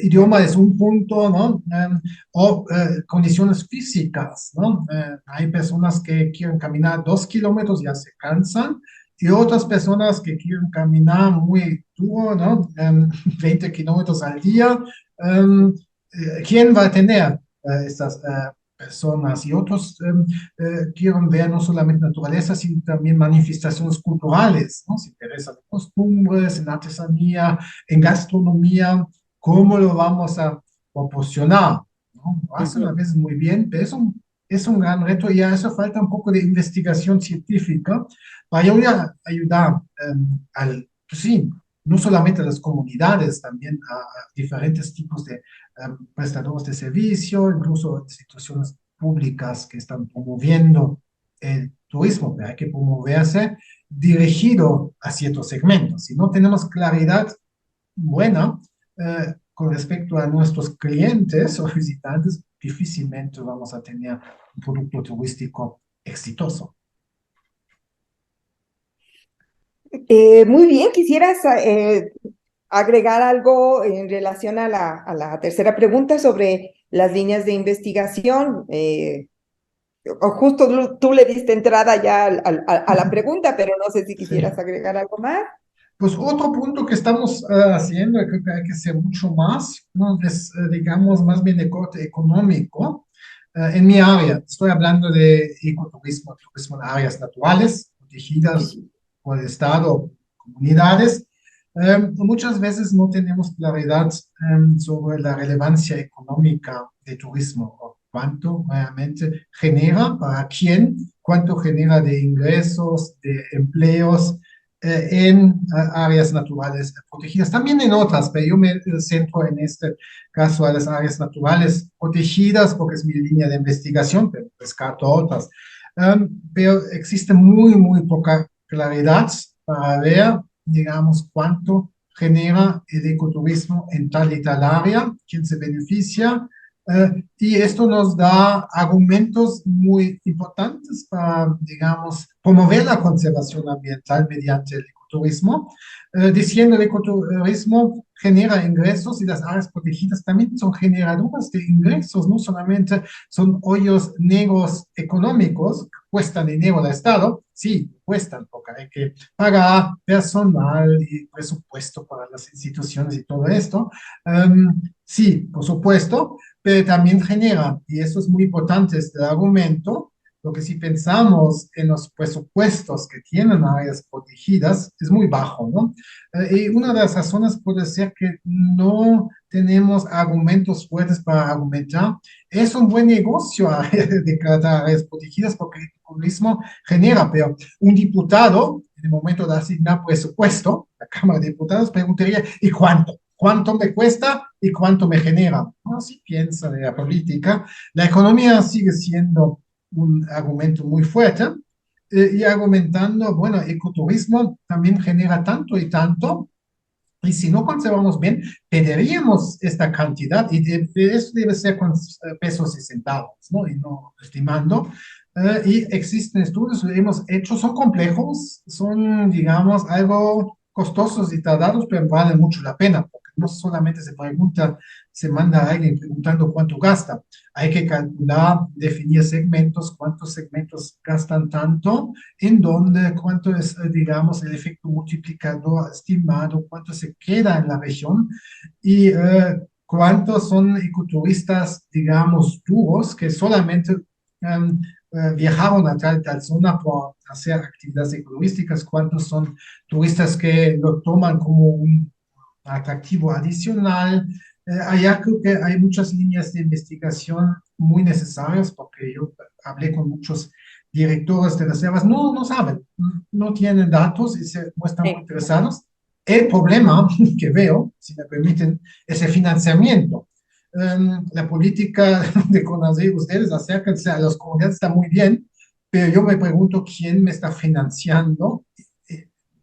Idioma es un punto, ¿no? O condiciones físicas, ¿no? Hay personas que quieren caminar 2 kilómetros y ya se cansan, y otras personas que quieren caminar muy duro, ¿no? 20 kilómetros al día. ¿Quién va a tener estas personas? Y otros quieren ver no solamente naturaleza, sino también manifestaciones culturales, ¿no? Se interesan en costumbres, en artesanía, en gastronomía. ¿Cómo lo vamos a proporcionar? ¿No? Lo hacen a veces muy bien, pero es un gran reto y a eso falta un poco de investigación científica para ayudar pues sí, no solamente a las comunidades, también a diferentes tipos de prestadores de servicio, incluso instituciones públicas que están promoviendo el turismo, pero hay que promoverse dirigido a ciertos segmentos. Si no tenemos claridad buena con respecto a nuestros clientes o visitantes, difícilmente vamos a tener un producto turístico exitoso. Muy bien, quisieras agregar algo en relación a la tercera pregunta sobre las líneas de investigación. O justo tú le diste entrada ya a la pregunta, pero no sé si quisieras Sí. agregar algo más. Pues otro punto que estamos haciendo, y creo que hay que hacer mucho más, ¿no? Es, digamos, más bien de corte económico. En mi área, estoy hablando de ecoturismo, turismo en áreas naturales, protegidas Sí. por el Estado, comunidades. Muchas veces no tenemos claridad sobre la relevancia económica de turismo, o cuánto realmente genera, para quién, cuánto genera de ingresos, de empleos en áreas naturales protegidas, también en otras, pero yo me centro en este caso a las áreas naturales protegidas porque es mi línea de investigación, pero descarto otras. Pero existe muy poca claridad para ver digamos, cuánto genera el ecoturismo en tal y tal área, quién se beneficia, y esto nos da argumentos muy importantes para, digamos, promover la conservación ambiental mediante el ecoturismo, diciendo el ecoturismo genera ingresos y las áreas protegidas también son generadoras de ingresos, no solamente son hoyos negros económicos, que cuestan dinero al Estado, sí, cuestan, porque hay que pagar personal y presupuesto para las instituciones y todo esto. Sí, por supuesto, pero también genera, y eso es muy importante, este argumento, lo que si pensamos en los presupuestos que tienen áreas protegidas, es muy bajo, ¿no? Y una de las razones puede ser que no tenemos argumentos fuertes para argumentar. Es un buen negocio declarar áreas protegidas porque el turismo genera, pero un diputado, en el momento de asignar presupuesto, la Cámara de Diputados preguntaría, ¿y cuánto? ¿Cuánto me cuesta y cuánto me genera? No, así piensa de la política. La economía sigue siendo un argumento muy fuerte y argumentando, bueno, ecoturismo también genera tanto y tanto, y si no conservamos bien, perderíamos esta cantidad y eso debe ser con pesos y centavos, ¿no? Y no estimando. Y existen estudios que hemos hecho, son complejos, son, digamos, algo costosos y tardados, pero valen mucho la pena, porque no solamente se pregunta, se manda a alguien preguntando cuánto gasta, hay que calcular, definir segmentos, cuántos segmentos gastan tanto, en dónde, cuánto es, digamos, el efecto multiplicador estimado, cuánto se queda en la región y cuántos son ecoturistas, digamos, duros que solamente viajaron a tal zona por hacer actividades ecoturísticas, cuántos son turistas que lo toman como un atractivo adicional. Allá creo que hay muchas líneas de investigación muy necesarias porque yo hablé con muchos directores de reservas, no saben, no tienen datos y se muestran muy Sí. interesados. El problema que veo, si me permiten, es el financiamiento. La política de CONACYT, ustedes acérquense a las comunidades, está muy bien, pero yo me pregunto quién me está financiando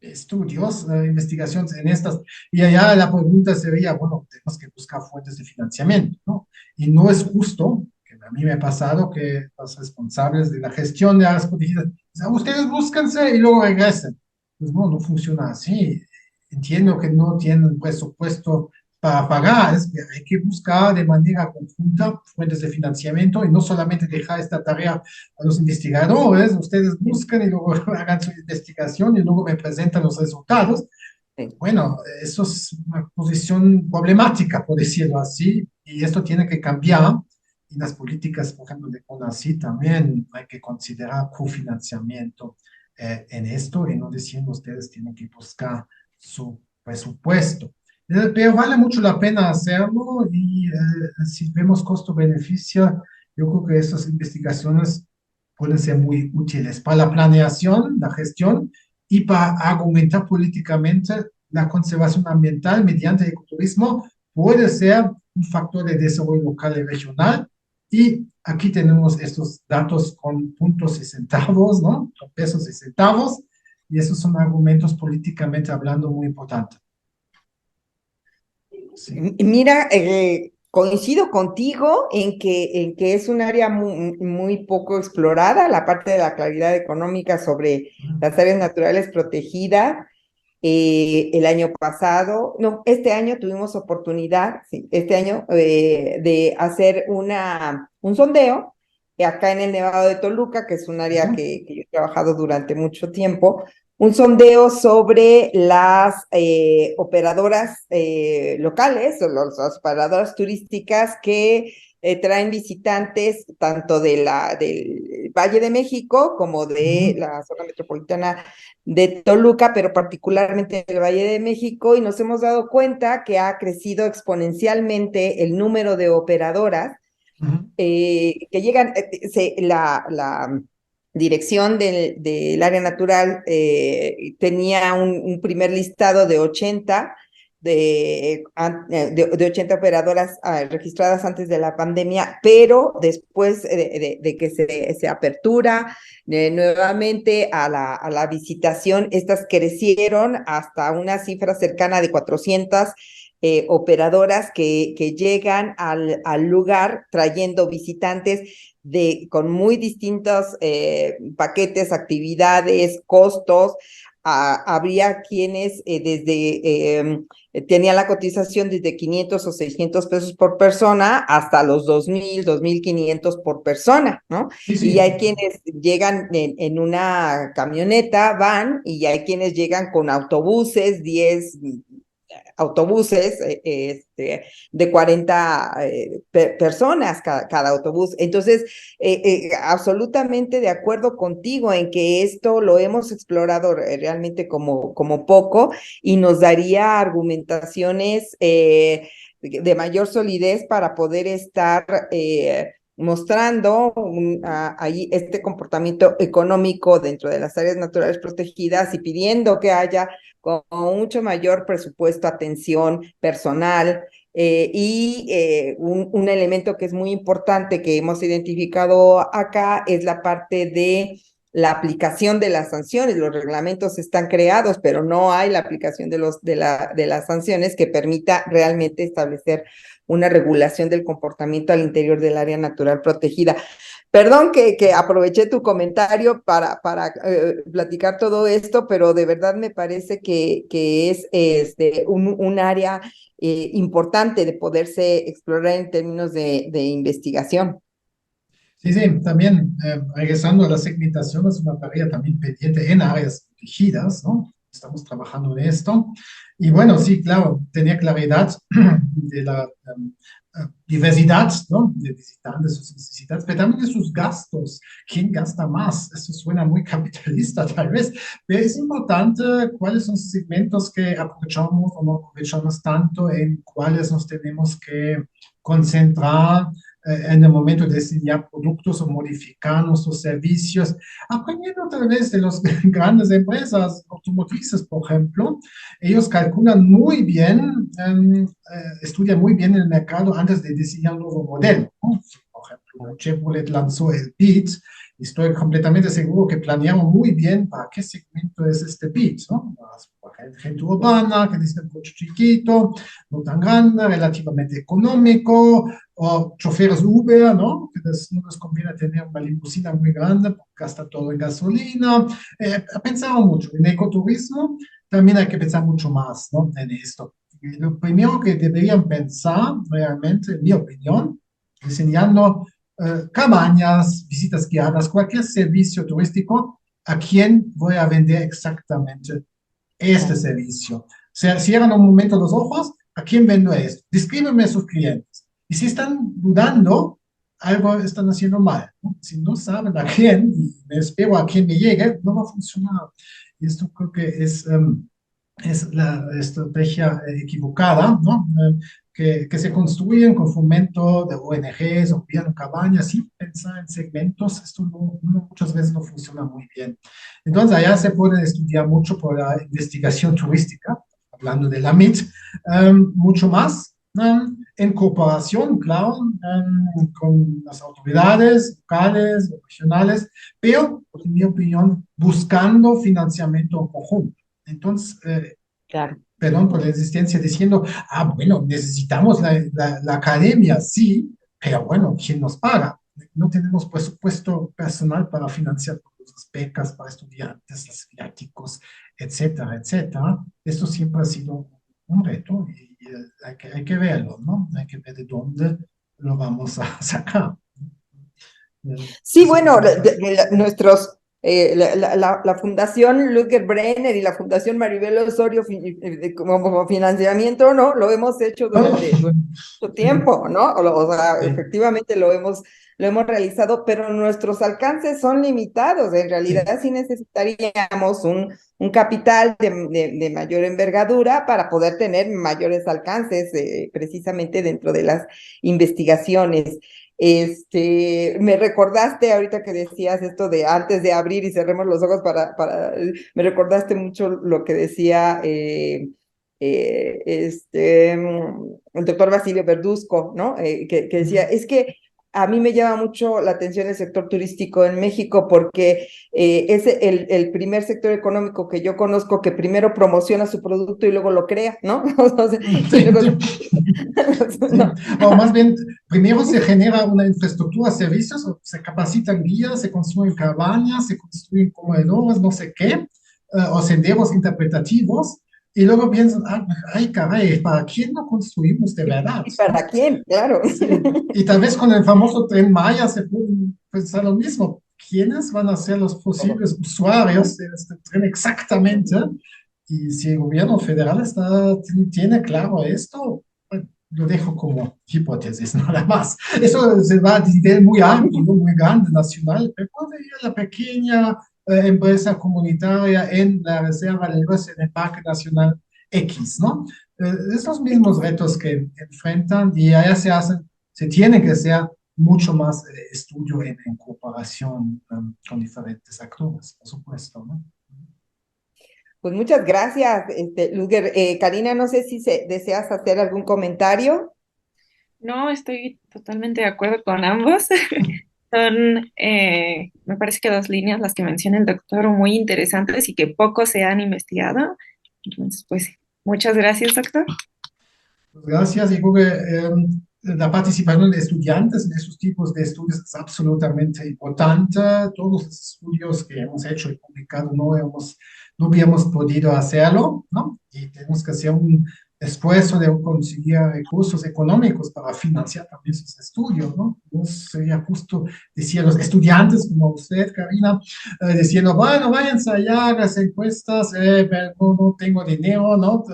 estudios, investigaciones en estas. Y allá la pregunta sería, bueno, tenemos que buscar fuentes de financiamiento, ¿no? Y no es justo, que a mí me ha pasado que los responsables de la gestión de áreas protegidas, dicen, ustedes búsquense y luego regresen. Pues no, no funciona así. Entiendo que no tienen presupuesto para pagar, es que hay que buscar de manera conjunta fuentes de financiamiento y no solamente dejar esta tarea a los investigadores, ustedes buscan y luego hagan su investigación y luego me presentan los resultados. Sí. Bueno, eso es una posición problemática, por decirlo así, y esto tiene que cambiar. Y las políticas, por ejemplo, de CONACYT también hay que considerar cofinanciamiento en esto y no diciendo ustedes tienen que buscar su presupuesto. Pero vale mucho la pena hacerlo y si vemos costo-beneficio, yo creo que estas investigaciones pueden ser muy útiles para la planeación, la gestión y para argumentar políticamente la conservación ambiental mediante el ecoturismo puede ser un factor de desarrollo local y regional. Y aquí tenemos estos datos con puntos y centavos, ¿no? Con pesos y centavos. Y esos son argumentos políticamente hablando muy importantes. Sí. Mira, coincido contigo en que es un área muy poco explorada, la parte de la claridad económica sobre las áreas naturales protegidas. El año pasado, no, este año tuvimos oportunidad, sí, este año, de hacer un sondeo acá en el Nevado de Toluca, que es un área que yo he trabajado durante mucho tiempo, un sondeo sobre las operadoras locales, o las operadoras turísticas que traen visitantes tanto del Valle de México como de la zona metropolitana de Toluca, pero particularmente del Valle de México, y nos hemos dado cuenta que ha crecido exponencialmente el número de operadoras que llegan, la dirección del área natural tenía un primer listado de 80 de 80 operadoras registradas antes de la pandemia, pero después de que se apertura nuevamente a la visitación, estas crecieron hasta una cifra cercana de 400 operadoras que llegan al lugar trayendo visitantes con muy distintos paquetes, actividades, costos. Habría quienes tenían la cotización desde 500 o 600 pesos por persona hasta los 2,000, 2,500 por persona, ¿no? Sí, Y sí. hay quienes llegan en una camioneta, van, y hay quienes llegan con autobuses, 10 autobuses de 40 personas cada autobús. Entonces, absolutamente de acuerdo contigo en que esto lo hemos explorado realmente como poco y nos daría argumentaciones de mayor solidez para poder estar mostrando ahí este comportamiento económico dentro de las áreas naturales protegidas y pidiendo que haya con mucho mayor presupuesto, atención personal un elemento que es muy importante que hemos identificado acá es la parte de la aplicación de las sanciones. Los reglamentos están creados, pero no hay la aplicación de las sanciones que permita realmente establecer una regulación del comportamiento al interior del área natural protegida. Perdón que aproveché tu comentario para platicar todo esto, pero de verdad me parece que es un área importante de poderse explorar en términos de investigación. Sí, sí, también regresando a la segmentación, es una tarea también pendiente en áreas protegidas, ¿no? Estamos trabajando en esto. Y bueno, sí, claro, tenía claridad de la diversidad, ¿no? De visitantes, sus necesidades, pero también de sus gastos. ¿Quién gasta más? Eso suena muy capitalista tal vez, pero es importante cuáles son los segmentos que aprovechamos o no aprovechamos tanto, en cuáles nos tenemos que concentrar en el momento de diseñar productos o modificar nuestros servicios, aprendiendo tal vez de las grandes empresas automotrices, por ejemplo. Ellos calculan muy bien, estudian muy bien el mercado antes de diseñar un nuevo modelo, ¿no? Por ejemplo, Chevrolet lanzó el Beat. Estoy completamente seguro que planearon muy bien para qué segmento es este Beat, ¿no? Para gente urbana, que dice un coche chiquito, no tan grande, relativamente económico, o choferes Uber, ¿no? Que no les conviene tener una limusina muy grande porque gasta todo en gasolina. Pensaron mucho. En ecoturismo también hay que pensar mucho más, ¿no? En esto. Lo primero que deberían pensar, realmente, en mi opinión, diseñando cabañas, visitas guiadas, cualquier servicio turístico, ¿a quién voy a vender exactamente este servicio? Se cierran un momento los ojos, ¿a quién vendo esto? Descríbeme a sus clientes. Y si están dudando, algo están haciendo mal, ¿no? Si no saben a quién, y me espero a quién me llegue, no va a funcionar. Y esto creo que es la estrategia equivocada, ¿no? Que se construyen con fomento de ONGs o bien cabañas sin pensar en segmentos, esto muchas veces no funciona muy bien. Entonces, allá se puede estudiar mucho por la investigación turística, hablando de la MIT, mucho más en cooperación, claro, con las autoridades locales, regionales, pero, en mi opinión, buscando financiamiento conjunto. Entonces, Claro. perdón por la insistencia, diciendo, bueno, necesitamos la academia, sí, pero bueno, ¿quién nos paga? No tenemos presupuesto personal para financiar las becas para estudiantes, los viáticos, etcétera, etcétera. Esto siempre ha sido un reto y hay que verlo, ¿no? Hay que ver de dónde lo vamos a sacar. Sí, Eso bueno, podemos hacer. la Fundación Ludger Brenner y la Fundación Maribel Osorio como financiamiento, ¿no? Lo hemos hecho Oh, durante mucho sí, tiempo, ¿no? O sea, sí, efectivamente lo hemos realizado, pero nuestros alcances son limitados. En sí. realidad sí necesitaríamos un capital de mayor envergadura para poder tener mayores alcances precisamente dentro de las investigaciones. Me recordaste ahorita que decías esto de antes de abrir y cerremos los ojos me recordaste mucho lo que decía el doctor Basilio Verduzco, ¿no? Que decía, es que a mí me llama mucho la atención el sector turístico en México porque es el primer sector económico que yo conozco que primero promociona su producto y luego lo crea, ¿no? O sea, y Sí, luego, sí. Sí. no. O más bien, primero se genera una infraestructura, servicios, o se capacitan guías, se construyen cabañas, se construyen comedores, no sé qué, o senderos interpretativos, y luego piensan, ah, ay, caray, ¿para quién lo construimos de verdad? ¿Y para ¿No? quién? Claro. Sí. Y tal vez con el famoso Tren Maya se puede pensar lo mismo. ¿Quiénes van a ser los posibles usuarios de este tren exactamente? Y si el gobierno federal tiene claro esto, bueno, lo dejo como hipótesis, nada más. Eso se va a nivel muy amplio, muy grande, nacional, pero puede ir a la pequeña empresa comunitaria en la reserva del Oeste, en el Parque Nacional X, ¿no? Esos mismos retos que enfrentan y allá se tiene que hacer mucho más estudio en cooperación con diferentes actores, por supuesto, ¿no? Pues muchas gracias, Luger. Karina, no sé si deseas hacer algún comentario. No, estoy totalmente de acuerdo con ambos. Son, me parece que dos líneas las que menciona el doctor muy interesantes y que poco se han investigado. Entonces, pues, muchas gracias, doctor. Pues gracias. Yo creo que la participación de estudiantes en esos tipos de estudios es absolutamente importante. Todos los estudios que hemos hecho y publicado no habíamos podido hacerlo, ¿no? Y tenemos que hacer un esfuerzo de conseguir recursos económicos para financiar también esos estudios, ¿no? No sería justo decir a los estudiantes como usted, Karina, diciendo, bueno, váyanse allá, hagan las encuestas, pero no tengo dinero, ¿no?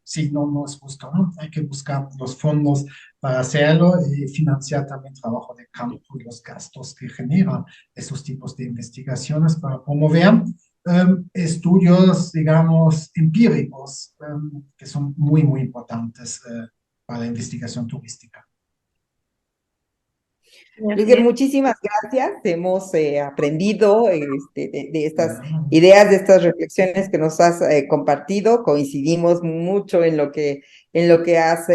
Sí, no es justo, ¿no? Hay que buscar los fondos para hacerlo y financiar también trabajo de campo y los gastos que generan esos tipos de investigaciones para promover estudios, digamos, empíricos, que son muy importantes para la investigación turística. Luis, muchísimas gracias. Hemos aprendido de estas Bueno, ideas, de estas reflexiones que nos has compartido. Coincidimos mucho en lo que has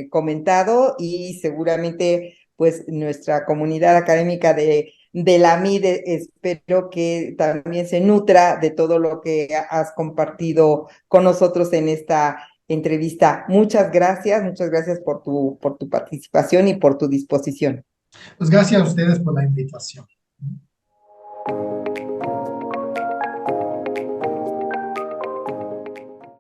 comentado y seguramente pues nuestra comunidad académica de la MIDE espero que también se nutra de todo lo que has compartido con nosotros en esta entrevista. Muchas gracias por tu participación y por tu disposición. pues gracias a ustedes por la invitación.